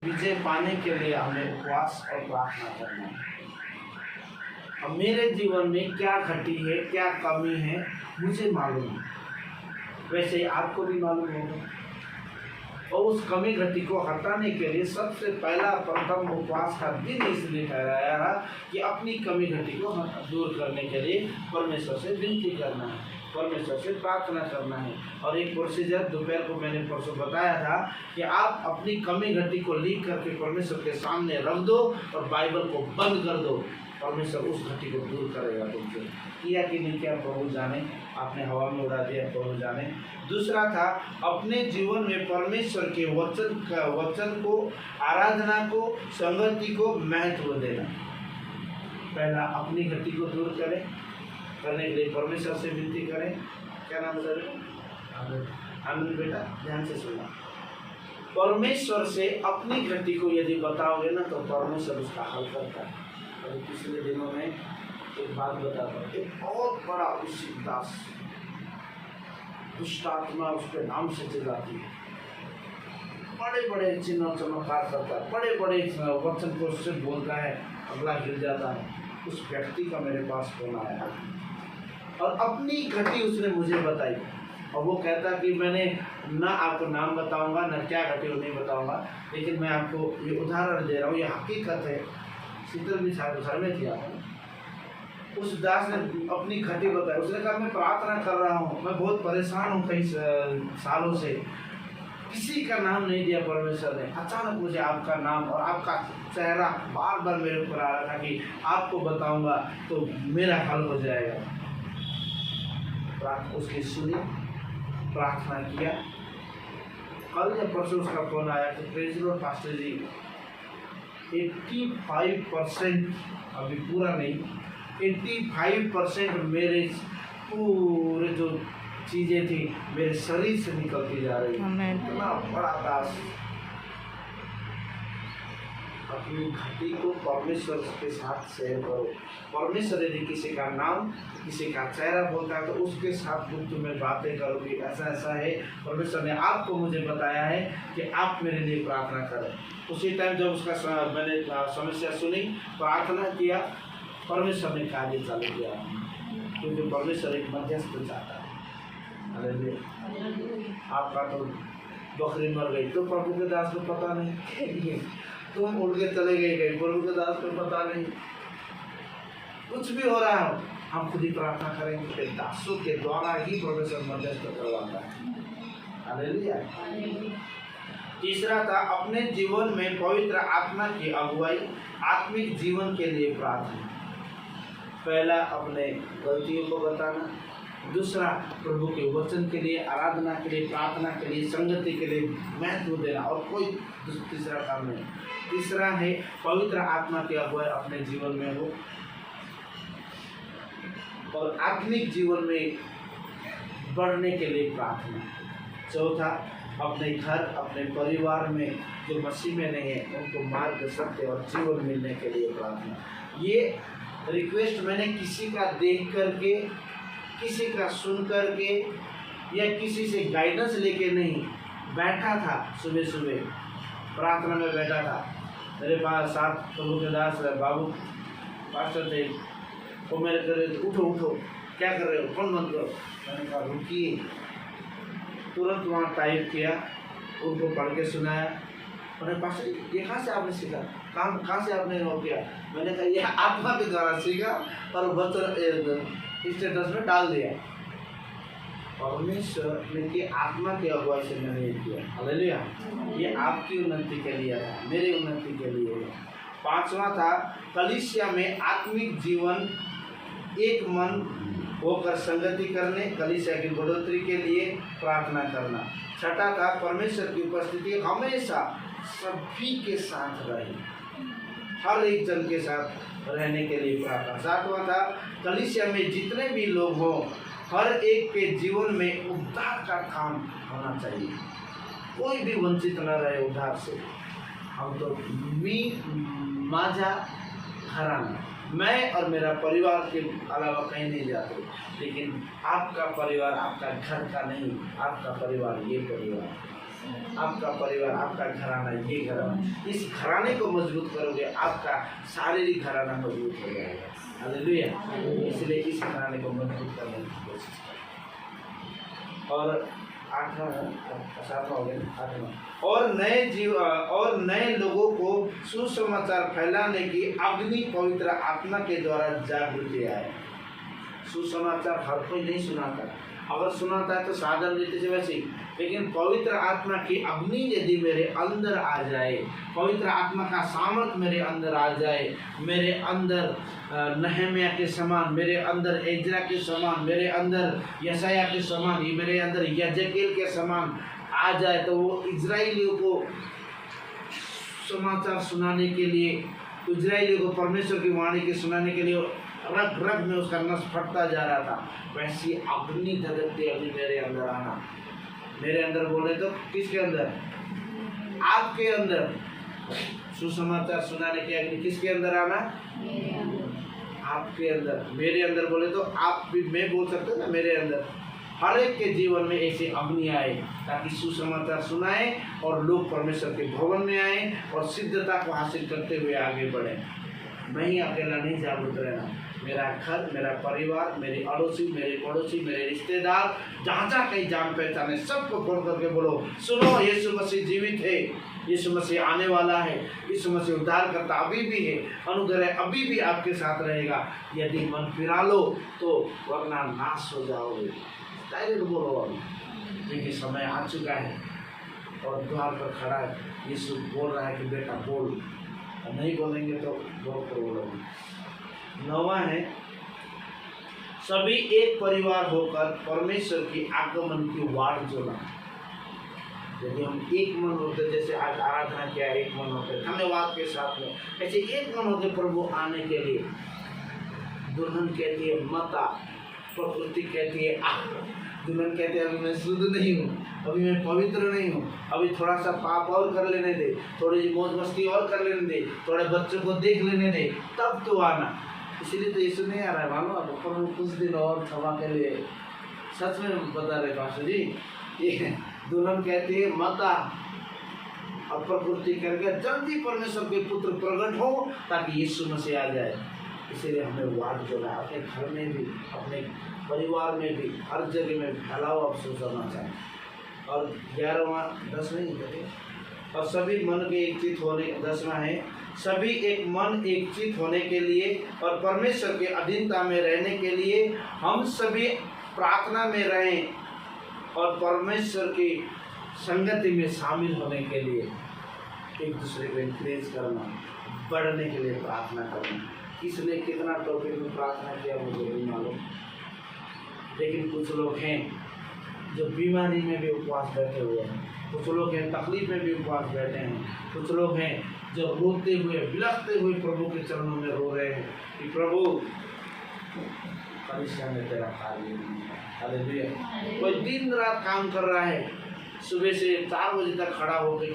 विजय पाने के लिए हमें उपवास और प्रार्थना करना है। अब मेरे जीवन में क्या घटी है, क्या कमी है, मुझे मालूम है, वैसे ही आपको भी मालूम होगा। और उस कमी घटी को हटाने के लिए सबसे पहला प्रथम उपवास का दिन इसलिए ठहराया है कि अपनी कमी घटी को दूर करने के लिए परमेश्वर से विनती करना है, परमेश्वर से प्रार्थना करना है। और एक प्रोसीजर दोपहर को मैंने परसों बताया था कि आप अपनी कमी घटी को लिख करके परमेश्वर के सामने रख दो और बाइबल को बंद कर दो। परमेश्वर उस घटी को दूर करेगा तुमसे। किया कि नहीं किया प्रभु जाने, आपने हवा में उड़ा दिया प्रभु जाने। दूसरा था अपने जीवन में परमेश्वर के वचन को, आराधना को, संगति को महत्व देना। पहला अपनी घटी को दूर करें, करने के लिए परमेश्वर से विनती करें। क्या नाम है सर? आनंद बेटा ध्यान से सुनना। परमेश्वर से अपनी घटी को यदि बताओगे ना तो परमेश्वर उसका हल करता है। अभी पिछले दिनों में एक बात बताता हूँ। एक बहुत बड़ा उसी दास दुष्ट आत्मा उसके नाम से चिल्लाती है, बड़े बड़े चिन्ह चमत्कार करता है, बड़े बड़े वचन को उससे बोलता है, अगला गिर जाता है। उस व्यक्ति का मेरे पास फोन आया और अपनी घटी उसने मुझे बताई। और वो कहता कि मैंने ना आपको नाम बताऊंगा ना क्या घटी वो नहीं बताऊंगा, लेकिन मैं आपको ये उदाहरण दे रहा हूँ, ये हकीकत है। शीतल भी सर में थी आप। उस दास ने अपनी घटी बताई। उसने कहा मैं प्रार्थना कर रहा हूँ, मैं बहुत परेशान हूँ कई सालों से, किसी का नाम नहीं दिया परमेश्वर ने। अचानक मुझे आपका नाम और आपका चेहरा बार बार मेरे ऊपर आ रहा था कि आपको बताऊंगा तो मेरा हल हो जाएगा। उसने सुनी, प्रार्थना किया। कल या परसों उसका फोन आया कि प्रेज़ द लॉर्ड पास्टर जी 85% अभी पूरा नहीं, 85% मेरे पूरे जो चीज़ें थी मेरे शरीर से निकलती जा रही है। इतना बड़ा दास। अपनी घटी को परमेश्वर के साथ शेयर करो। परमेश्वर यदि किसी का नाम, किसी का चेहरा बोलता है तो उसके साथ गुप्त में बातें करो कि ऐसा ऐसा है, परमेश्वर ने आपको मुझे बताया है कि आप मेरे लिए प्रार्थना करें। उसी टाइम जब उसका मैंने समस्या सुनी, प्रार्थना किया, परमेश्वर ने कार्य चालू किया, क्योंकि परमेश्वर एक मध्यस्थ चाहता है। आपका तो बकरी मर गई तो प्रभु के दास को पता नहीं, तुम उड़ के चले गए प्रभु के दास को पता नहीं, कुछ भी हो रहा है हम खुद ही प्रार्थना करेंगे। दासों के द्वारा ही परमेश्वर मध्यस्थ करवाता है। हालेलुया। तीसरा था अपने जीवन में पवित्र आत्मा की अगुवाई, आत्मिक जीवन के लिए प्रार्थना। पहला अपने गलतियों को बताना, दूसरा प्रभु के वचन के लिए, आराधना के लिए, प्रार्थना के लिए, संगति के लिए महत्व देना, और कोई तीसरा काम नहीं। तीसरा है पवित्र आत्मा की अगुवाई अपने जीवन में हो और आत्मिक जीवन में बढ़ने के लिए प्रार्थना। चौथा अपने घर, अपने परिवार में जो मसीह में नहीं है उनको मार्ग, सत्य और जीवन मिलने के लिए प्रार्थना। ये रिक्वेस्ट मैंने किसी का देख करके, किसी का सुन करके या किसी से गाइडेंस लेके नहीं, बैठा था सुबह सुबह प्रार्थना में बैठा था। मेरे पास साथ प्रभु के दास बाबू पास्टर थे, वो मेरे करे उठो उठो, क्या कर रहे हो, फोन बंद करो। मैंने कहा रुकिए, तुरंत वहाँ टाइप किया, उनको पढ़ के सुनाया। उन्हें पास्टर ये कहाँ से आपने सीखा, कहाँ से आपने वो किया? मैंने कहा ये आत्मा के द्वारा सीखा और वचन स्टेटस में डाल दिया। परमेश्वर ने की आत्मा की अगुवाई से मैंने ये किया। हालेलुया। ये आपकी उन्नति के लिए है, मेरी उन्नति के लिए है। पांचवा था कलीसिया में आत्मिक जीवन, एक मन होकर संगति करने, कलीसिया की बढ़ोतरी के लिए प्रार्थना करना। छठा था परमेश्वर की उपस्थिति हमेशा सभी के साथ रहे, हर एक जन के साथ रहने के लिए प्रार्थना। सातवां था कलीसिया में जितने भी लोग हों हर एक के जीवन में उद्धार का काम होना चाहिए, कोई भी वंचित न रहे उद्धार से। हम तो माझा घराना, मैं और मेरा परिवार के अलावा कहीं नहीं जाते, लेकिन आपका परिवार आपका घर का नहीं, आपका परिवार ये परिवार। आपका परिवार, आपका घराना, ये घराना, इस घराने को मजबूत करोगे, आपका शारीरिक घराना मजबूत हो जाएगा। हालेलुया। इसलिए इस घराने को मजबूत करने की कोशिश करें। और सातवां हो गया, आठवां, और नए लोगों को सुसमाचार फैलाने की अग्नि पवित्र आत्मा के द्वारा जागृति आए। सुसमाचार हर कोई नहीं सुनाता, अगर सुनाता है तो साधारण रीति से वैसे ही, लेकिन पवित्र आत्मा की अग्नि यदि मेरे अंदर आ जाए, पवित्र आत्मा का सामर्थ मेरे अंदर आ जाए, मेरे अंदर नहम्याह के समान, मेरे अंदर एजरा के समान, मेरे अंदर यशायाह के समान, ये मेरे अंदर यजेकिएल के समान आ जाए, तो वो इजराइलियों को समाचार सुनाने के लिए, इजराइलियों को परमेश्वर की वाणी के सुनाने के लिए रग रग में उसका नस फटता जा रहा था। वैसी अग्नि धधकती अग्नि मेरे अंदर आना। मेरे अंदर बोले तो किसके अंदर? आपके अंदर। सुसमाचार सुनाने की अग्नि किसके अंदर आना? आपके अंदर। मेरे अंदर बोले तो आप भी, मैं बोल सकते ना, मेरे अंदर। हर एक के जीवन में ऐसी अग्नि आए ताकि सुसमाचार सुनाए और लोग परमेश्वर के भवन में आए और सिद्धता को हासिल करते हुए आगे बढ़े। मैं ही अकेला नहीं जागरूक रहना, मेरा घर, मेरा परिवार, मेरे अड़ोसी, मेरे पड़ोसी, मेरे रिश्तेदार, जहाँ जहाँ कहीं जान पहचान है, सबको फोन करके बोलो, सुनो यीशु मसीह जीवित है, यीशु मसीह आने वाला है, यीशु मसीह उद्धार करता अभी भी है, अनुग्रह अभी भी आपके साथ रहेगा, यदि मन फिरा लो तो, वरना नाश हो जाओगे। डायरेक्ट बोलो अभी, क्योंकि समय आ चुका है और द्वार पर खड़ा है। यीशु बोल रहा है कि बेटा बोल, नहीं बोलेंगे तो बहुत प्रॉब्लम है। 9वां है, सभी एक परिवार होकर परमेश्वर की आगमन की वाट जोड़ना। यदि हम एक मन होते, जैसे आज आराधना किया, एक मन होते धन्यवाद के साथ में, ऐसे एक मन होते प्रभु आने के लिए। दुल्हन कहती है मता, प्रकृति कहती है आ। दुल्हन कहती है अभी मैं शुद्ध नहीं हूँ, अभी मैं पवित्र नहीं हूँ, अभी थोड़ा सा पाप और कर लेने दे, थोड़ी मौज मस्ती और कर लेने दे, थोड़े बच्चों को देख लेने दे, तब तो आना। इसलिए तो यीशु नहीं आ रहा है, मानो आप प्रभु कुछ दिन और क्षमा के लिए। सच में बता रहे पास्टर जी, ये दुल्हन कहती है मता, और प्रकृति करके जल्दी परमेश्वर के पुत्र प्रकट हो ताकि यीशु मसीह आ जाए। इसीलिए हमें वाट जोड़ा, अपने घर में भी, अपने परिवार में भी, हर जगह में फैलाओ आप सुसमाचार। और 11वां 10 नहीं है, और सभी मन के एक चित होने, 10वां है, सभी एक मन एक चित होने के लिए और परमेश्वर के अधीनता में रहने के लिए हम सभी प्रार्थना में रहें और परमेश्वर की संगति में शामिल होने के लिए एक दूसरे को इंकरेज करना, बढ़ने के लिए प्रार्थना करना। किसने कितना टॉपिक में प्रार्थना किया मुझे नहीं मालूम, लेकिन कुछ लोग हैं जो बीमारी में भी उपवास बैठे हुए हैं, कुछ लोग हैं तकलीफ में भी उपवास बैठे हैं, कुछ लोग हैं जो रोते हुए बिलखते हुए प्रभु के चरणों में रो रहे हैं कि प्रभु कलिसिया में तेरा कार्य नहीं है। हालेलुया। कोई दिन रात काम कर रहा है, सुबह से 4 बजे तक खड़ा होकर